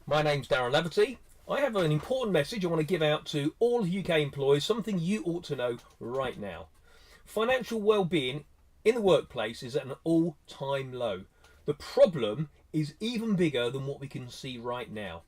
My name's Darren Laverty. I have an important message I want to give out to all UK employers, something you ought to know right now. Financial well-being in the workplace is at an all-time low. The problem is even bigger than what we can see right now.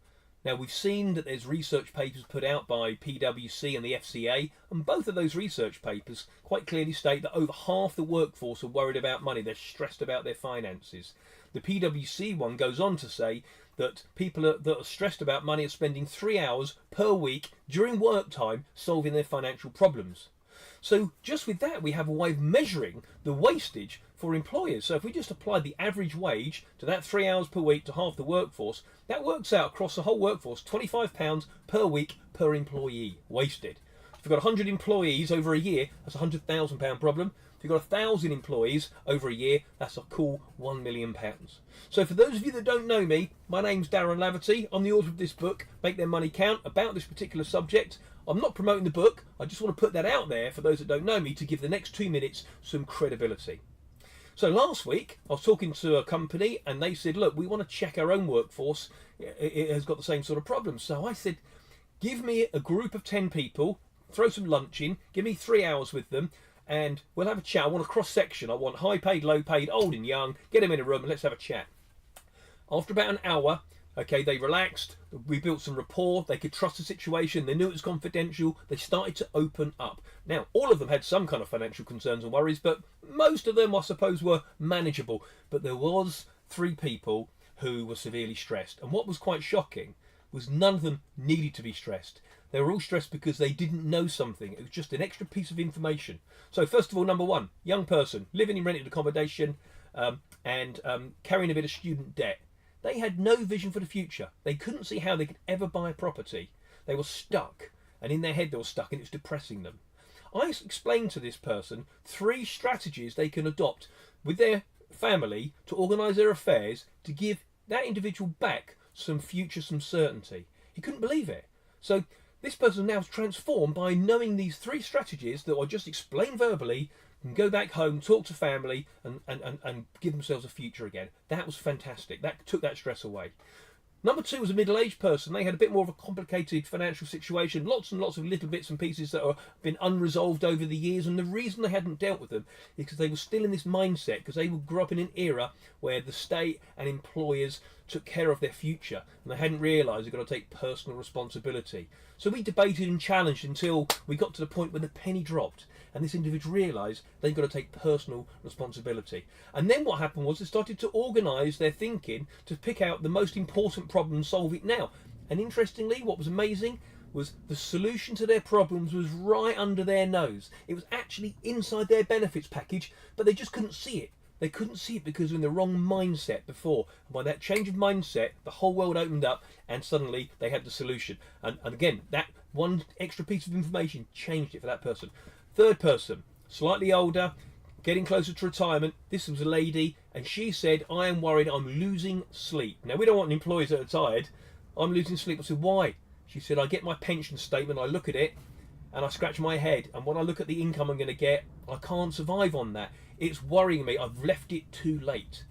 Now, we've seen that there's research papers put out by PwC and the FCA, and both of those research papers quite clearly state that over half the workforce are worried about money. They're stressed about their finances. The PwC one goes on to say that people that are stressed about money are spending 3 hours per week during work time solving their financial problems. So just with that, we have a way of measuring the wastage for employers. So if we just apply the average wage to that 3 hours per week to half the workforce, that works out across the whole workforce £25 per week per employee wasted. If you've got 100 employees over a year, that's a £100,000 problem. If you've got 1,000 employees over a year, that's a cool £1 million. So for those of you that don't know me, my name's Darren Laverty. I'm the author of this book, Make Their Money Count, about this particular subject. I'm not promoting the book, I just want to put that out there for those that don't know me to give the next 2 minutes some credibility. So last week I was talking to a company and they said, look, we want to check our own workforce, it has got the same sort of problems. So I said, give me a group of 10 people, throw some lunch in, give me 3 hours with them, and we'll have a chat. I want a cross section, I want high paid, low paid, old and young, get them in a room and let's have a chat. After about an hour, okay, they relaxed, we built some rapport, they could trust the situation, they knew it was confidential, they started to open up. Now, all of them had some kind of financial concerns and worries, but most of them, I suppose, were manageable. But there was 3 people who were severely stressed. And what was quite shocking was none of them needed to be stressed. They were all stressed because they didn't know something. It was just an extra piece of information. So first of all, number 1, young person, living in rented accommodation and carrying a bit of student debt. They had no vision for the future. They couldn't see how they could ever buy a property. They were stuck, and in their head they were stuck, and it was depressing them. I explained to this person 3 strategies they can adopt with their family to organise their affairs to give that individual back some future, some certainty. He couldn't believe it. So this person now is transformed by knowing these 3 strategies that I just explained verbally, and go back home, talk to family, and give themselves a future again. That was fantastic. That took that stress away. Number 2 was a middle-aged person. They had a bit more of a complicated financial situation, lots and lots of little bits and pieces that have been unresolved over the years, and the reason they hadn't dealt with them is because they were still in this mindset, because they grew up in an era where the state and employers took care of their future, and they hadn't realised they've got to take personal responsibility. So we debated and challenged until we got to the point when the penny dropped, and this individual realised they've got to take personal responsibility. And then what happened was they started to organise their thinking to pick out the most important problem and solve it now. And interestingly, what was amazing was the solution to their problems was right under their nose. It was actually inside their benefits package, but they just couldn't see it. They couldn't see it because they were in the wrong mindset before. And by that change of mindset, the whole world opened up and suddenly they had the solution. And again, that one extra piece of information changed it for that person. Third person, slightly older, getting closer to retirement. This was a lady and she said, I am worried I'm losing sleep. Now, we don't want employees that are tired. I'm losing sleep. I said, why? She said, I get my pension statement, I look at it and I scratch my head, and when I look at the income I'm going to get, I can't survive on that. It's worrying me. I've left it too late.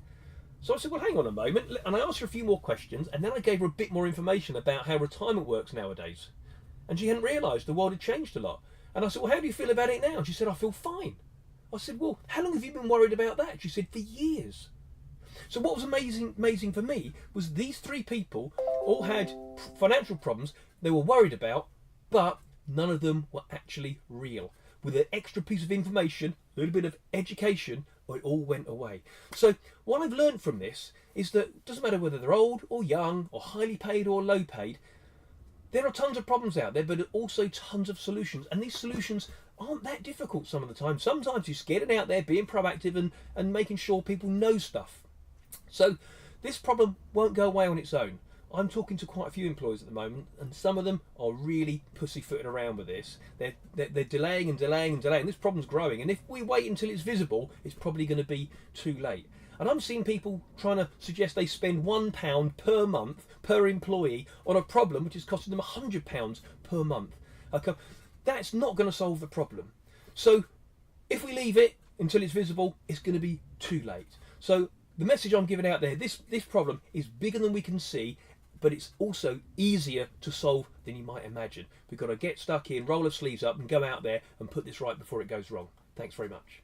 So I said, well, hang on a moment. And I asked her a few more questions, and then I gave her a bit more information about how retirement works nowadays. And she hadn't realised the world had changed a lot. And I said, well, how do you feel about it now? And she said, I feel fine. I said, well, how long have you been worried about that? She said, for years. So what was amazing for me was these 3 people all had financial problems they were worried about, but none of them were actually real. With an extra piece of information, a little bit of education, it all went away. So what I've learned from this is that it doesn't matter whether they're old or young or highly paid or low paid, there are tons of problems out there, but also tons of solutions. And these solutions aren't that difficult some of the time. Sometimes you're getting out there, being proactive and making sure people know stuff. So this problem won't go away on its own. I'm talking to quite a few employers at the moment, and some of them are really pussyfooting around with this. They're delaying and delaying and delaying. This problem's growing, and if we wait until it's visible, it's probably going to be too late. And I'm seeing people trying to suggest they spend £1 per month per employee on a problem which is costing them £100 per month. Okay, that's not going to solve the problem. So if we leave it until it's visible, it's going to be too late. So the message I'm giving out there, this problem is bigger than we can see, but it's also easier to solve than you might imagine. We've got to get stuck in, roll our sleeves up, and go out there and put this right before it goes wrong. Thanks very much.